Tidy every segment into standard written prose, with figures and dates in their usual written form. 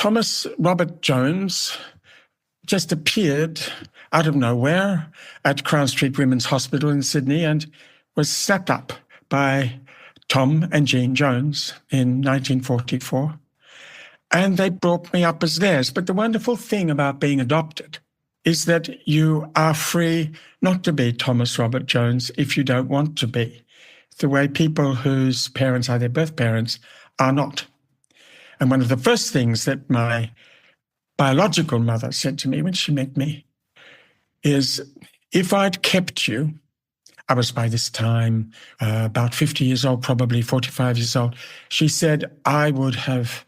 Thomas Robert Jones just appeared out of nowhere at Crown Street Women's Hospital in Sydney and was snapped up by Tom and Jean Jones in 1944. And they brought me up as theirs. But the wonderful thing about being adopted is that you are free not to be Thomas Robert Jones if you don't want to be, the way people whose parents are their birth parents are not. And one of the first things that my biological mother said to me when she met me is, if I'd kept you, I was by this time about 50 years old, probably 45 years old, she said, I would have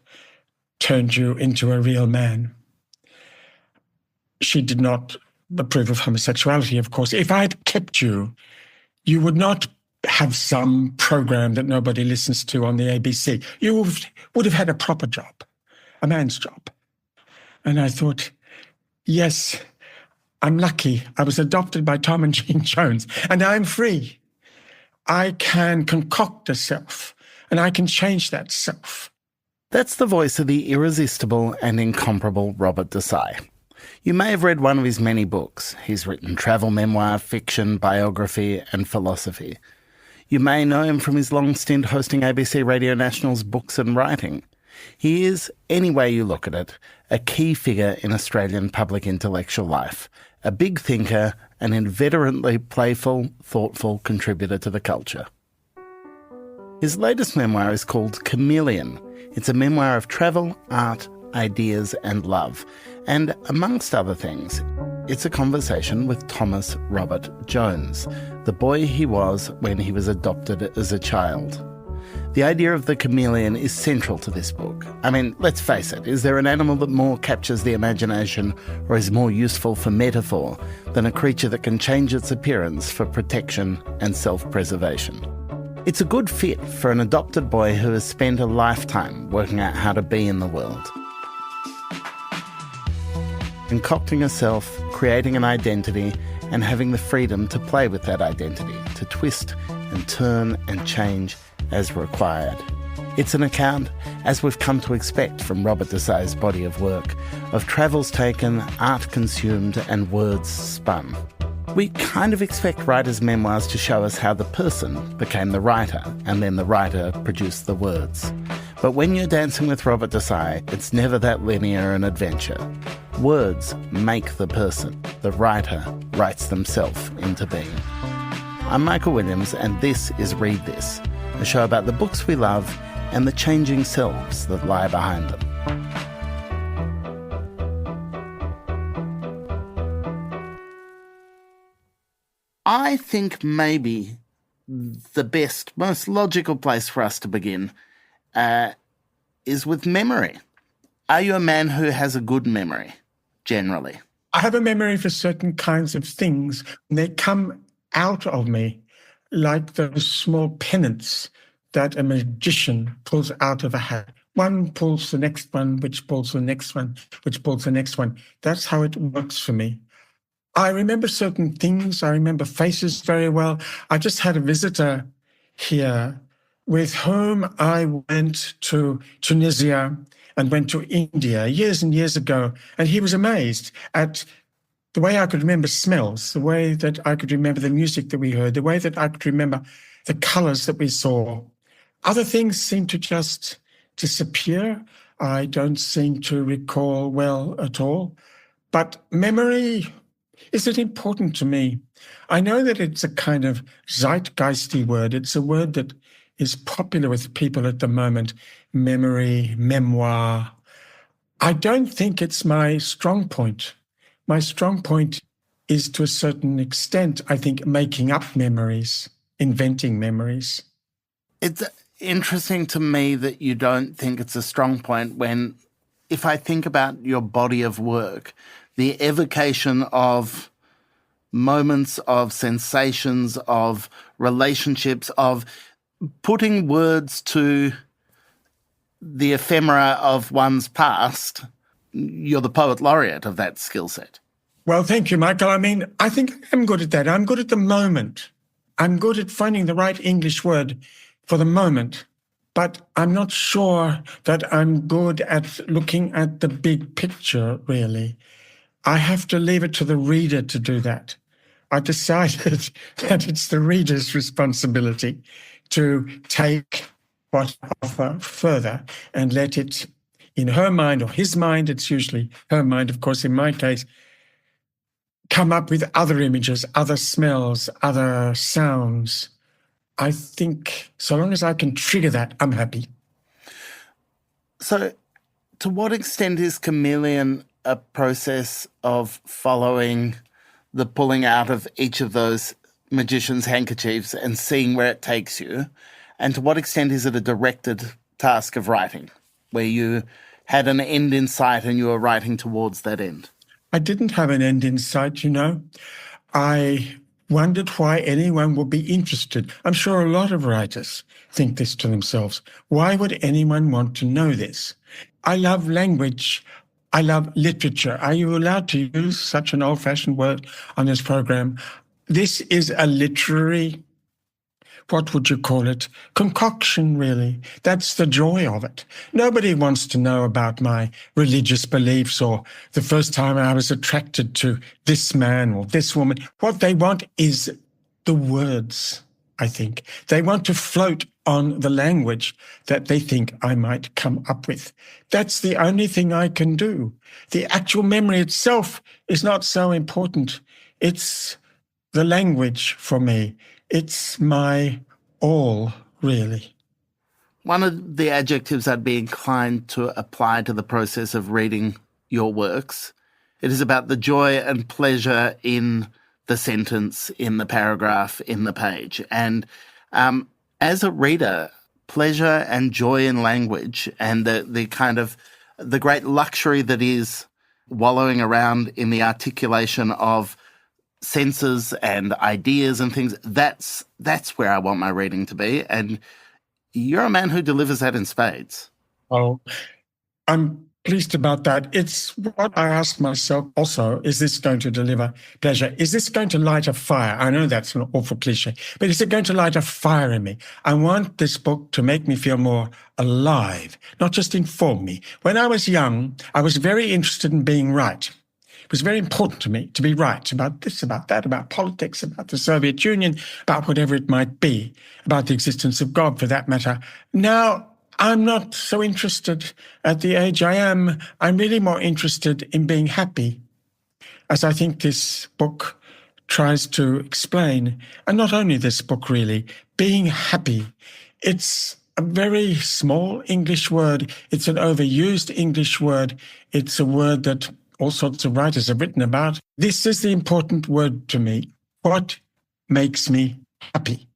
turned you into a real man. She did not approve of homosexuality, of course. If I had kept you, you would not have some program that nobody listens to on the ABC. You would have had a proper job, a man's job. And I thought, yes, I'm lucky. I was adopted by Tom and Jean Jones, and I'm free. I can concoct a self, and I can change that self. That's the voice of the irresistible and incomparable Robert Dessaix. You may have read one of his many books. He's written travel memoir, fiction, biography, and philosophy. You may know him from his long stint hosting ABC Radio National's Books and Writing. He is, any way you look at it, a key figure in Australian public intellectual life, a big thinker, an inveterately playful, thoughtful contributor to the culture. His latest memoir is called Chameleon. It's a memoir of travel, art, ideas and love. And amongst other things, it's a conversation with Thomas Robert Jones, the boy he was when he was adopted as a child. The idea of the chameleon is central to this book. I mean, let's face it, is there an animal that more captures the imagination or is more useful for metaphor than a creature that can change its appearance for protection and self-preservation? It's a good fit for an adopted boy who has spent a lifetime working out how to be in the world. Concocting a self, creating an identity, and having the freedom to play with that identity, to twist and turn and change as required. It's an account, as we've come to expect from Robert Dessai's body of work, of travels taken, art consumed, and words spun. We kind of expect writers' memoirs to show us how the person became the writer, and then the writer produced the words. But when you're dancing with Robert Dessaix, it's never that linear an adventure. Words make the person. The writer writes themselves into being. I'm Michael Williams, and this is Read This, a show about the books we love and the changing selves that lie behind them. I think maybe the best, most logical place for us to begin is with memory. Are you a man who has a good memory, generally? I have a memory for certain kinds of things. They come out of me like those small pennants that a magician pulls out of a hat. One pulls the next one, which pulls the next one, which pulls the next one. That's how it works for me. I remember certain things. I remember faces very well. I just had a visitor here with whom I went to Tunisia and went to India years and years ago. And he was amazed at the way I could remember smells, the way that I could remember the music that we heard, the way that I could remember the colors that we saw. Other things seem to just disappear. I don't seem to recall well at all. But memory, is it important to me? I know that it's a kind of zeitgeisty word. It's a word that is popular with people at the moment. Memory, memoir. I don't think it's my strong point. My strong point is, to a certain extent, I think, making up memories, inventing memories. It's interesting to me that you don't think it's a strong point when, if I think about your body of work, the evocation of moments, of sensations, of relationships, of putting words to the ephemera of one's past, you're the poet laureate of that skill set. Well, thank you, Michael. I mean, I think I'm good at that. I'm good at the moment. I'm good at finding the right English word for the moment. but I'm not sure that I'm good at looking at the big picture, really. I have to leave it to the reader to do that. I decided that it's the reader's responsibility to take what I offer further and let it, in her mind or his mind, it's usually her mind, of course, in my case, come up with other images, other smells, other sounds. I think so long as I can trigger that, I'm happy. So to what extent is Chameleon a process of following the pulling out of each of those magician's handkerchiefs and seeing where it takes you? And to what extent is it a directed task of writing, where you had an end in sight and you were writing towards that end? I didn't have an end in sight, I wondered why anyone would be interested. I'm sure a lot of writers think this to themselves. Why would anyone want to know this? I love language. I love literature. Are you allowed to use such an old-fashioned word on this program? This is a literary, what would you call it? Concoction, really. That's the joy of it. Nobody wants to know about my religious beliefs or the first time I was attracted to this man or this woman. What they want is the words, I think. They want to float on the language that they think I might come up with. That's the only thing I can do. The actual memory itself is not so important. It's the language for me. It's my all, really. One of the adjectives I'd be inclined to apply to the process of reading your works, it is about the joy and pleasure in the sentence, in the paragraph, in the page. And as a reader, pleasure and joy in language and the kind of the great luxury that is wallowing around in the articulation of senses and ideas and things, that's where I want my reading to be. And you're a man who delivers that in spades. Oh, I'm pleased about that. It's what I ask myself also, is this going to deliver pleasure? Is this going to light a fire? I know that's an awful cliche, but is it going to light a fire in me? I want this book to make me feel more alive, not just inform me. When I was young, I was very interested in being right. It was very important to me to be right about this, about that, about politics, about the Soviet Union, about whatever it might be, about the existence of God, for that matter. Now, I'm not so interested at the age I am. I'm really more interested in being happy, as I think this book tries to explain. And not only this book, really, being happy. It's a very small English word. It's an overused English word. It's a word that all sorts of writers have written about. This is the important word to me. What makes me happy?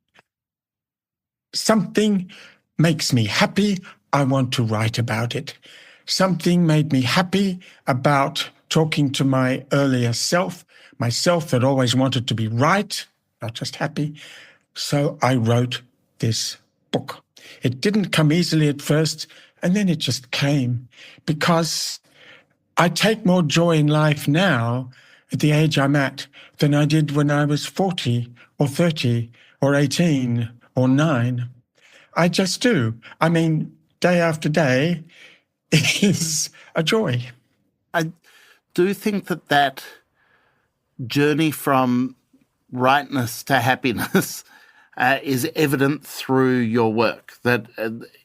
Something makes me happy. I want to write about it. Something made me happy about talking to my earlier self, myself that always wanted to be right, not just happy. So I wrote this book. It didn't come easily at first, and then it just came, because I take more joy in life now at the age I'm at than I did when I was 40 or 30 or 18 or 9. I just do. I mean, day after day is a joy. I do think that journey from rightness to happiness is evident through your work, that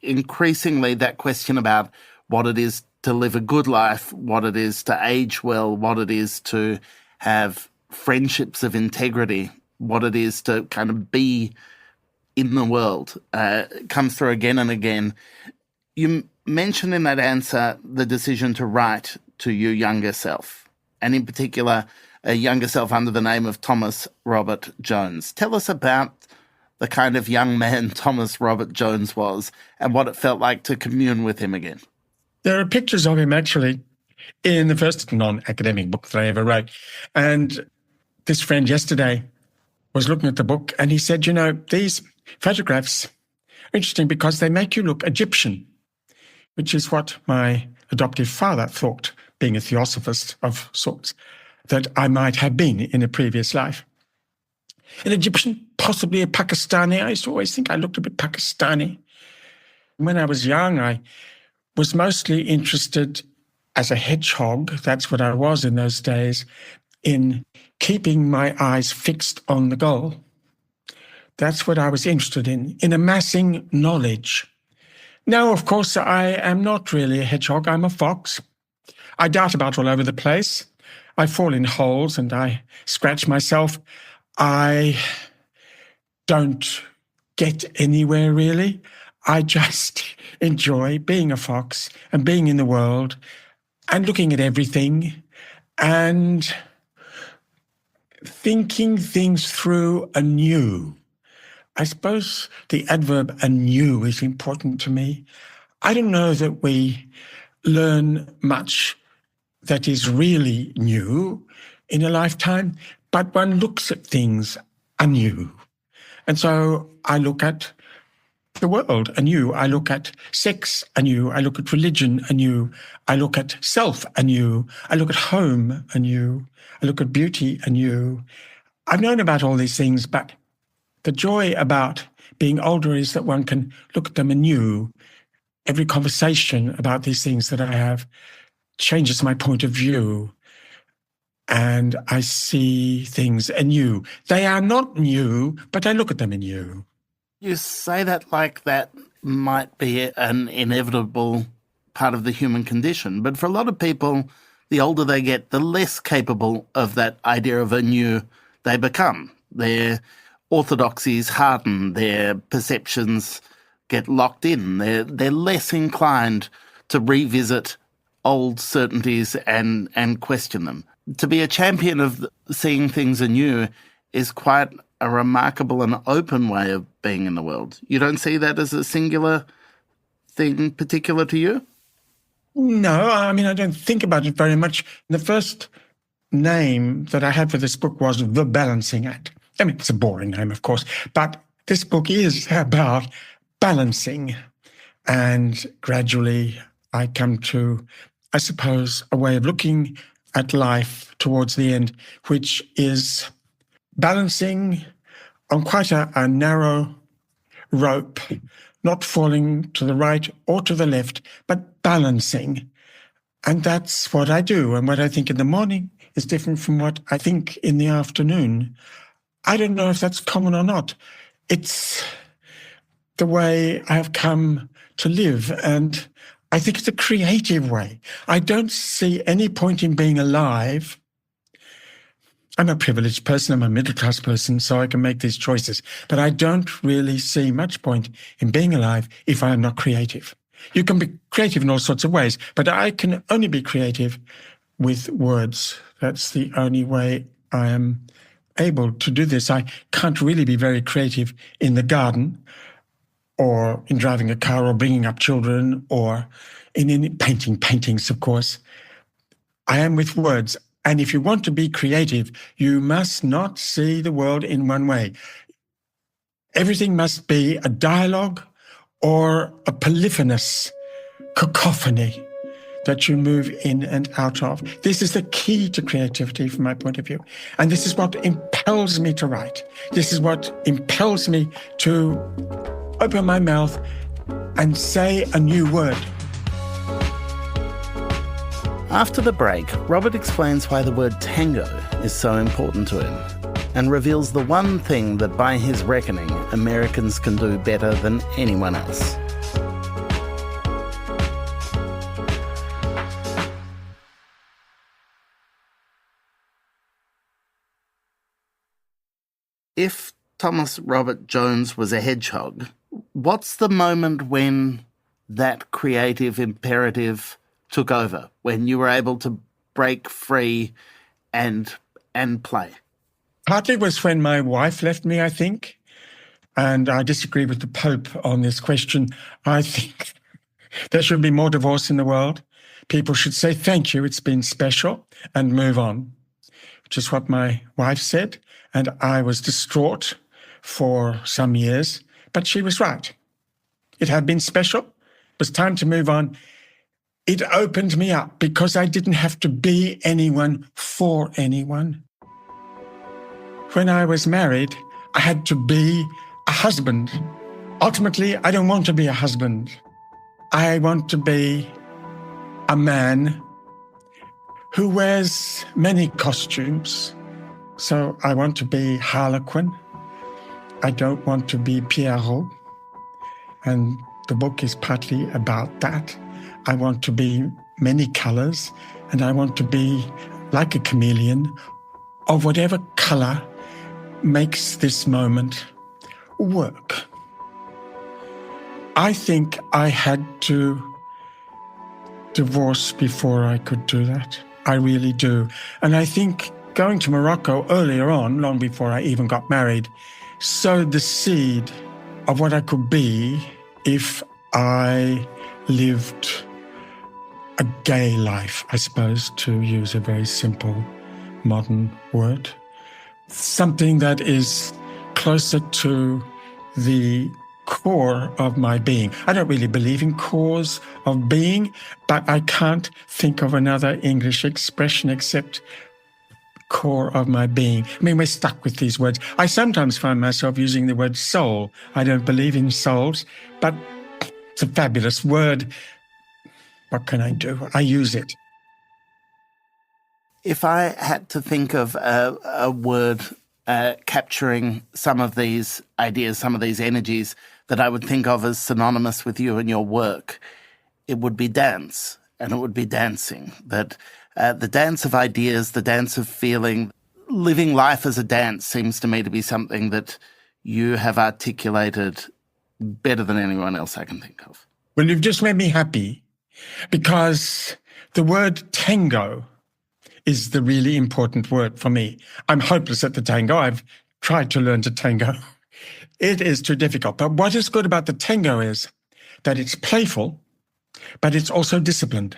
increasingly that question about what it is to live a good life, what it is to age well, what it is to have friendships of integrity, what it is to kind of be in the world, comes through again and again. You mentioned in that answer the decision to write to your younger self, and in particular, a younger self under the name of Thomas Robert Jones. Tell us about the kind of young man Thomas Robert Jones was and what it felt like to commune with him again. There are pictures of him, actually, in the first non-academic book that I ever wrote. And this friend yesterday was looking at the book and he said, these photographs are interesting because they make you look Egyptian, which is what my adoptive father thought, being a theosophist of sorts, that I might have been in a previous life. An Egyptian, possibly a Pakistani. I used to always think I looked a bit Pakistani. When I was young, I was mostly interested as a hedgehog, that's what I was in those days, in keeping my eyes fixed on the goal. That's what I was interested in amassing knowledge. Now, of course, I am not really a hedgehog, I'm a fox. I dart about all over the place. I fall in holes and I scratch myself. I don't get anywhere, really. I just enjoy being a fox and being in the world and looking at everything and thinking things through anew. I suppose the adverb anew is important to me. I don't know that we learn much that is really new in a lifetime, but one looks at things anew. And so I look at the world anew. I look at sex anew. I look at religion anew. I look at self anew. I look at home anew. I look at beauty anew. I've known about all these things, but the joy about being older is that one can look at them anew. Every conversation about these things that I have changes my point of view, and I see things anew. They are not new, but I look at them anew. You say that like that might be an inevitable part of the human condition, but for a lot of people, the older they get, the less capable of that idea of anew they become. Their orthodoxies harden, their perceptions get locked in. They're less inclined to revisit old certainties and question them. To be a champion of seeing things anew is quite a remarkable and open way of being in the world. You don't see that as a singular thing particular to you? No, I mean, I don't think about it very much. The first name that I had for this book was The Balancing Act. I mean, it's a boring name, of course, but this book is about balancing. And gradually I come to, I suppose, a way of looking at life towards the end, which is balancing on quite a narrow rope, not falling to the right or to the left, but balancing. And that's what I do. And what I think in the morning is different from what I think in the afternoon. I don't know if that's common or not. It's the way I have come to live, and I think it's a creative way. I don't see any point in being alive. I'm a privileged person, I'm a middle-class person, so I can make these choices. But I don't really see much point in being alive if I am not creative. You can be creative in all sorts of ways, but I can only be creative with words. That's the only way I am able to do this. I can't really be very creative in the garden or in driving a car or bringing up children or in paintings, of course. I am with words. And if you want to be creative, you must not see the world in one way. Everything must be a dialogue or a polyphonous cacophony that you move in and out of. This is the key to creativity from my point of view. And this is what impels me to write. This is what impels me to open my mouth and say a new word. After the break, Robert explains why the word tango is so important to him and reveals the one thing that, by his reckoning, Americans can do better than anyone else. If Thomas Robert Jones was a hedgehog, what's the moment when that creative imperative took over, when you were able to break free and play? Partly was when my wife left me, I think, and I disagree with the Pope on this question. I think there should be more divorce in the world. People should say, thank you, it's been special, and move on, which is what my wife said. And I was distraught for some years, but she was right. It had been special. It was time to move on. It opened me up because I didn't have to be anyone for anyone. When I was married, I had to be a husband Ultimately, I don't want to be a husband. I want to be a man who wears many costumes. So I want to be Harlequin. I don't want to be Pierrot. And the book is partly about that. I want to be many colors, and I want to be like a chameleon of whatever color makes this moment work. I think I had to divorce before I could do that. I really do. And I think going to Morocco earlier on, long before I even got married, sowed the seed of what I could be if I lived a gay life, I suppose, to use a very simple modern word. Something that is closer to the core of my being. I don't really believe in cores of being, but I can't think of another English expression except core of my being. I mean, we're stuck with these words. I sometimes find myself using the word soul. I don't believe in souls, but it's a fabulous word. What can I do? I use it. If I had to think of a word capturing some of these ideas, some of these energies that I would think of as synonymous with you and your work, it would be dance, and it would be dancing. That the dance of ideas, the dance of feeling, living life as a dance seems to me to be something that you have articulated better than anyone else I can think of. Well, you've just made me happy, because the word tango is the really important word for me. I'm hopeless at the tango. I've tried to learn to tango. It is too difficult. But what is good about the tango is that it's playful, but it's also disciplined.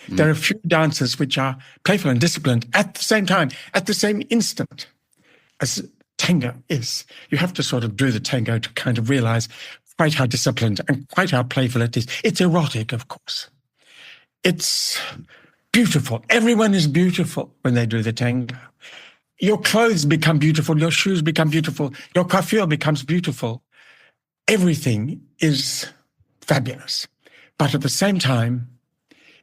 There are a few dances which are playful and disciplined at the same time, at the same instant as tango is. You have to sort of do the tango to kind of realize quite how disciplined and quite how playful it is. It's erotic, of course. It's beautiful. Everyone is beautiful when they do the tango. Your clothes become beautiful. Your shoes become beautiful. Your coiffure becomes beautiful. Everything is fabulous. But at the same time,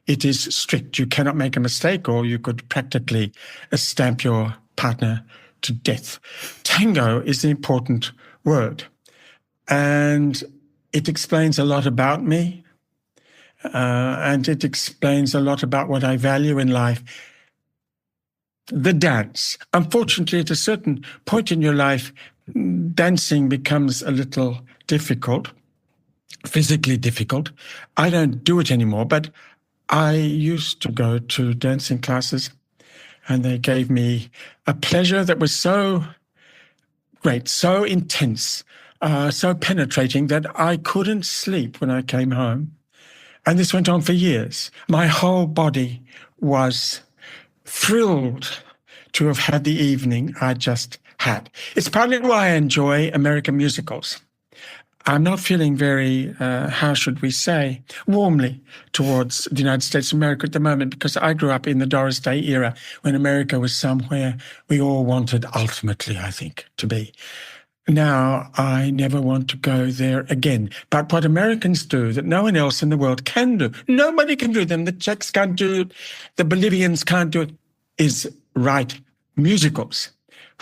it is strict. You cannot make a mistake, or you could practically stamp your partner to death. Tango is an important word, and it explains a lot about me, and it explains a lot about what I value in life. The dance. Unfortunately, at a certain point in your life, dancing becomes a little difficult, physically difficult. I don't do it anymore, but I used to go to dancing classes, and they gave me a pleasure that was so great, so intense, so penetrating that I couldn't sleep when I came home. And this went on for years. My whole body was thrilled to have had the evening I just had. It's partly why I enjoy American musicals. I'm not feeling very, how should we say, warmly towards the United States of America at the moment, because I grew up in the Doris Day era when America was somewhere we all wanted ultimately, I think, to be. Now, I never want to go there again. But what Americans do that no one else in the world can do, nobody can do them, the Czechs can't do it, the Bolivians can't do it, is write musicals.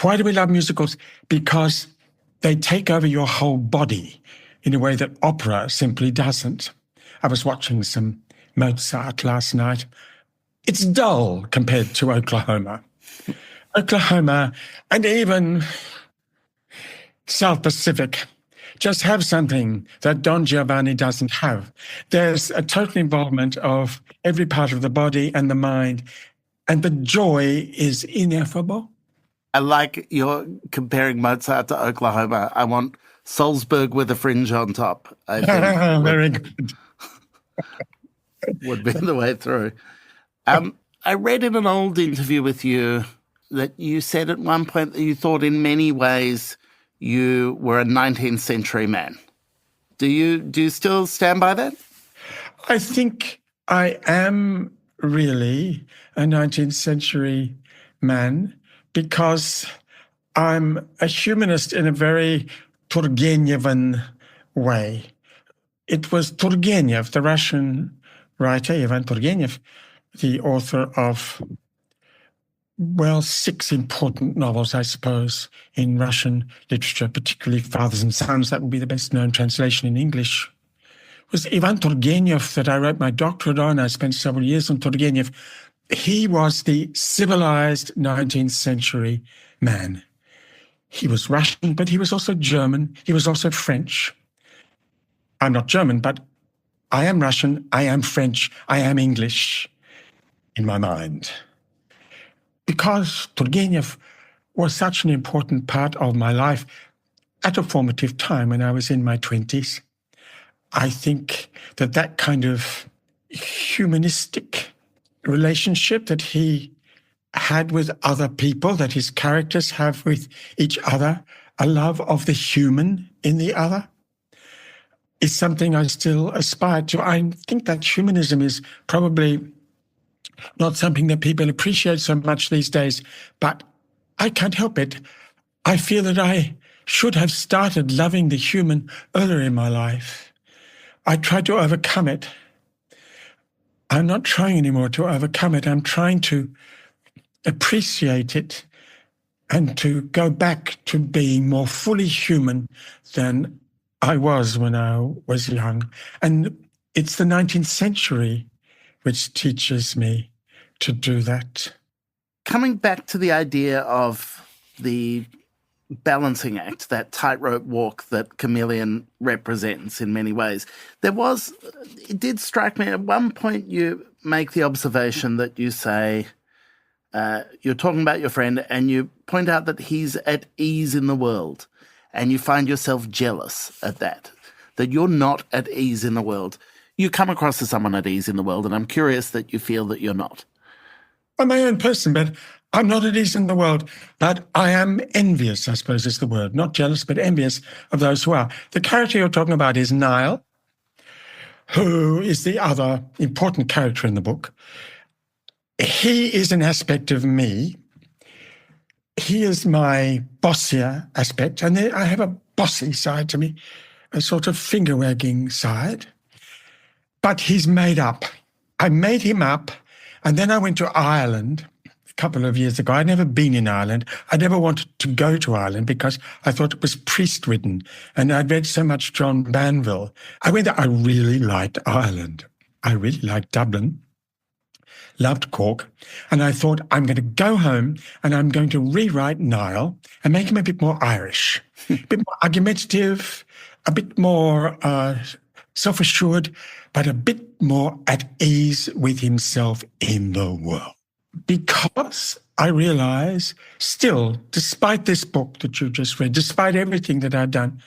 Why do we love musicals? Because they take over your whole body in a way that opera simply doesn't. I was watching some Mozart last night. It's dull compared to Oklahoma. Oklahoma, and even South Pacific, just have something that Don Giovanni doesn't have. There's a total involvement of every part of the body and the mind, and the joy is ineffable. I like you're comparing Mozart to Oklahoma. I want Salzburg with a fringe on top, I think. Very good. Would be the way through. I read in an old interview with you that you said at one point that you thought in many ways you were a 19th century man. Do you still stand by that? I think I am really a 19th century man, because I'm a humanist in a very Turgenevan way. It was Turgenev, the Russian writer, Ivan Turgenev, the author of, 6 important novels, I suppose, in Russian literature, particularly Fathers and Sons. That would be the best known translation in English. It was Ivan Turgenev that I wrote my doctorate on. I spent several years on Turgenev. He was the civilized 19th century man. He was Russian, but he was also German. He was also French. I'm not German, but I am Russian, I am French, I am English in my mind. Because Turgenev was such an important part of my life at a formative time when I was in my 20s, I think that kind of humanistic relationship that he had with other people, that his characters have with each other, a love of the human in the other, is something I still aspire to. I think that humanism is probably not something that people appreciate so much these days, but I can't help it. I feel that I should have started loving the human earlier in my life. I tried to overcome it. I'm not trying anymore to overcome it. I'm trying to appreciate it and to go back to being more fully human than I was when I was young. And it's the 19th century which teaches me to do that. Coming back to the idea of the balancing act, that tightrope walk that Chameleon represents in many ways, it did strike me at one point you make the observation that you say, you're talking about your friend and you point out that he's at ease in the world and you find yourself jealous at that you're not at ease in the world. You come across as someone at ease in the world, and I'm curious that you feel that you're not. I'm my own person, but I'm not at ease in the world. But I am envious, I suppose is the word. Not jealous, but envious of those who are. The character you're talking about is Niall, who is the other important character in the book. He is an aspect of me. He is my bossier aspect, and I have a bossy side to me, a sort of finger-wagging side. But he's made up. I made him up, and then I went to Ireland a couple of years ago. I'd never been in Ireland. I never wanted to go to Ireland because I thought it was priest-ridden, and I'd read so much John Banville. I went there. I really liked Ireland. I really liked Dublin. Loved Cork, and I thought, I'm going to go home and I'm going to rewrite Niall and make him a bit more Irish, a bit more argumentative, a bit more self-assured, but a bit more at ease with himself in the world. Because I realize still, despite this book that you just read, despite everything that I've done,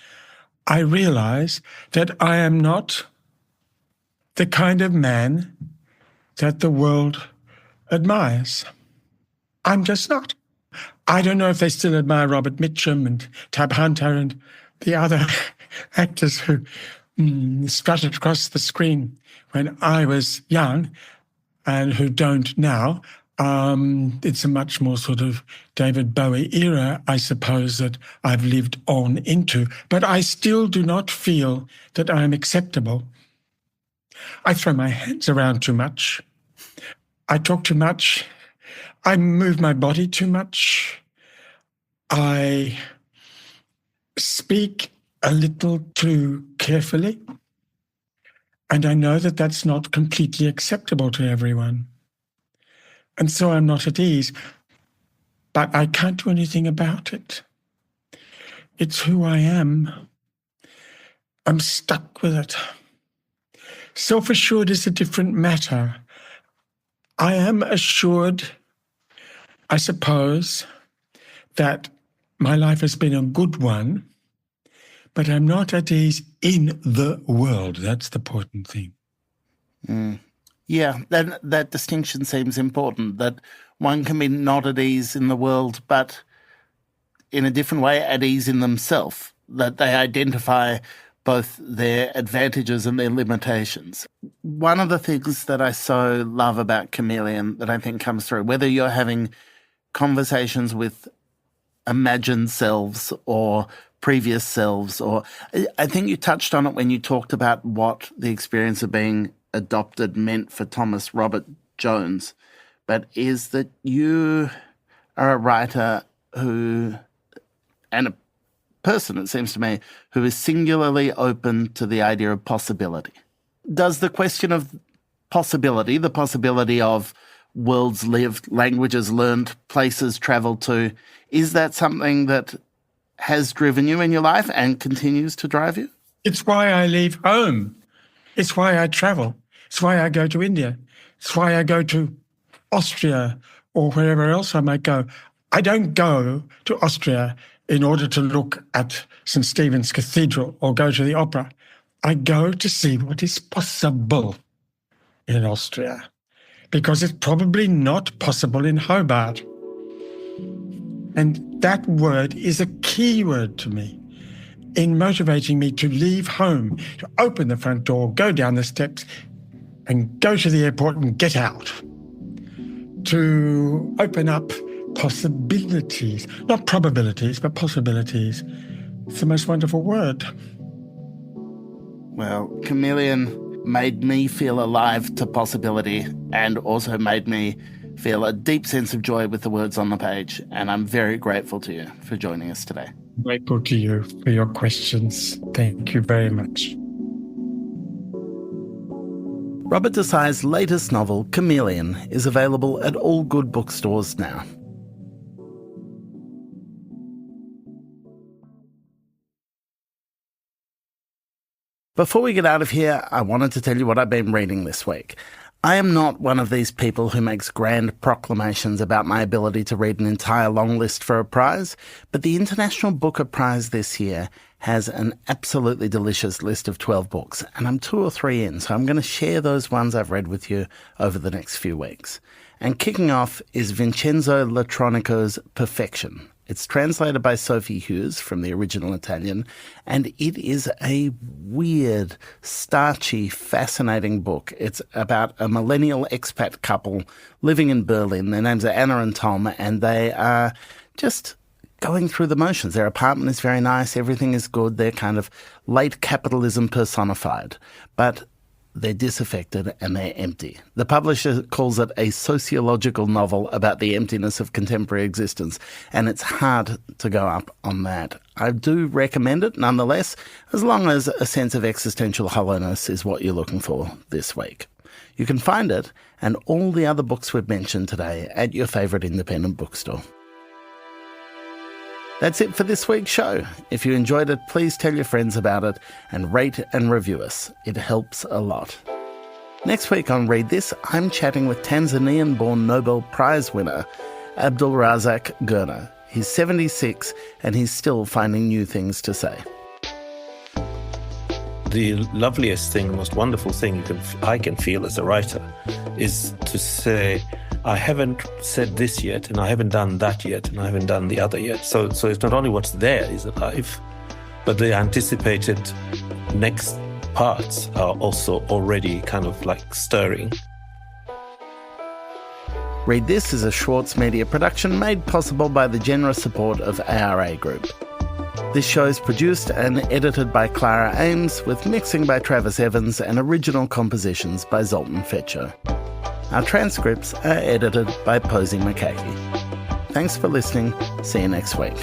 I realize that I am not the kind of man that the world admires. I'm just not. I don't know if they still admire Robert Mitchum and Tab Hunter and the other actors who strutted across the screen when I was young and who don't now. It's a much more sort of David Bowie era, I suppose, that I've lived on into. But I still do not feel that I am acceptable. I throw my hands around too much. I talk too much. I move my body too much. I speak a little too carefully. And I know that that's not completely acceptable to everyone. And so I'm not at ease. But I can't do anything about it. It's who I am. I'm stuck with it. Self-assured is a different matter. I am assured, I suppose, that my life has been a good one, but I'm not at ease in the world. That's the important thing. Yeah, that distinction seems important, that one can be not at ease in the world, but in a different way at ease in themselves, that they identify both their advantages and their limitations. One of the things that I so love about Chameleon that I think comes through, whether you're having conversations with imagined selves or previous selves? Or I think you touched on it when you talked about what the experience of being adopted meant for Thomas Robert Jones, but is that you are a writer who, and a person, it seems to me, who is singularly open to the idea of possibility. Does the question of possibility, the possibility of worlds lived, languages learned, places travelled to, is that something that has driven you in your life and continues to drive you? It's why I leave home. It's why I travel. It's why I go to India. It's why I go to Austria or wherever else I might go. I don't go to Austria in order to look at St. Stephen's Cathedral or go to the opera. I go to see what is possible in Austria, because it's probably not possible in Hobart. And that word is a key word to me in motivating me to leave home, to open the front door, go down the steps, and go to the airport and get out. To open up possibilities, not probabilities, but possibilities. It's the most wonderful word. Well, Chameleon made me feel alive to possibility and also made me feel a deep sense of joy with the words on the page. And I'm very grateful to you for joining us today. Grateful to you for your questions. Thank you very much. Robert Dessai's latest novel, Chameleon, is available at all good bookstores now. Before we get out of here, I wanted to tell you what I've been reading this week. I am not one of these people who makes grand proclamations about my ability to read an entire long list for a prize, but the International Booker Prize this year has an absolutely delicious list of 12 books, and I'm 2 or 3 in, so I'm going to share those ones I've read with you over the next few weeks. And kicking off is Vincenzo Latronico's Perfection. It's translated by Sophie Hughes from the original Italian, and it is a weird, starchy, fascinating book. It's about a millennial expat couple living in Berlin. Their names are Anna and Tom, and they are just going through the motions. Their apartment is very nice, everything is good, they're kind of late capitalism personified. But they're disaffected and they're empty. The publisher calls it a sociological novel about the emptiness of contemporary existence, and it's hard to go up on that. I do recommend it nonetheless, as long as a sense of existential hollowness is what you're looking for this week. You can find it and all the other books we've mentioned today at your favourite independent bookstore. That's it for this week's show. If you enjoyed it, please tell your friends about it and rate and review us. It helps a lot. Next week on Read This, I'm chatting with Tanzanian-born Nobel Prize winner Abdulrazak Gurna. He's 76 and he's still finding new things to say. The loveliest thing, the most wonderful thing I can feel as a writer is to say, I haven't said this yet, and I haven't done that yet, and I haven't done the other yet. So it's not only what's there is alive, but the anticipated next parts are also already kind of like stirring. Read This is a Schwartz Media production made possible by the generous support of ARA Group. This show is produced and edited by Clara Ames, with mixing by Travis Evans and original compositions by Zoltan Fetcher. Our transcripts are edited by Posey McCakey. Thanks for listening. See you next week.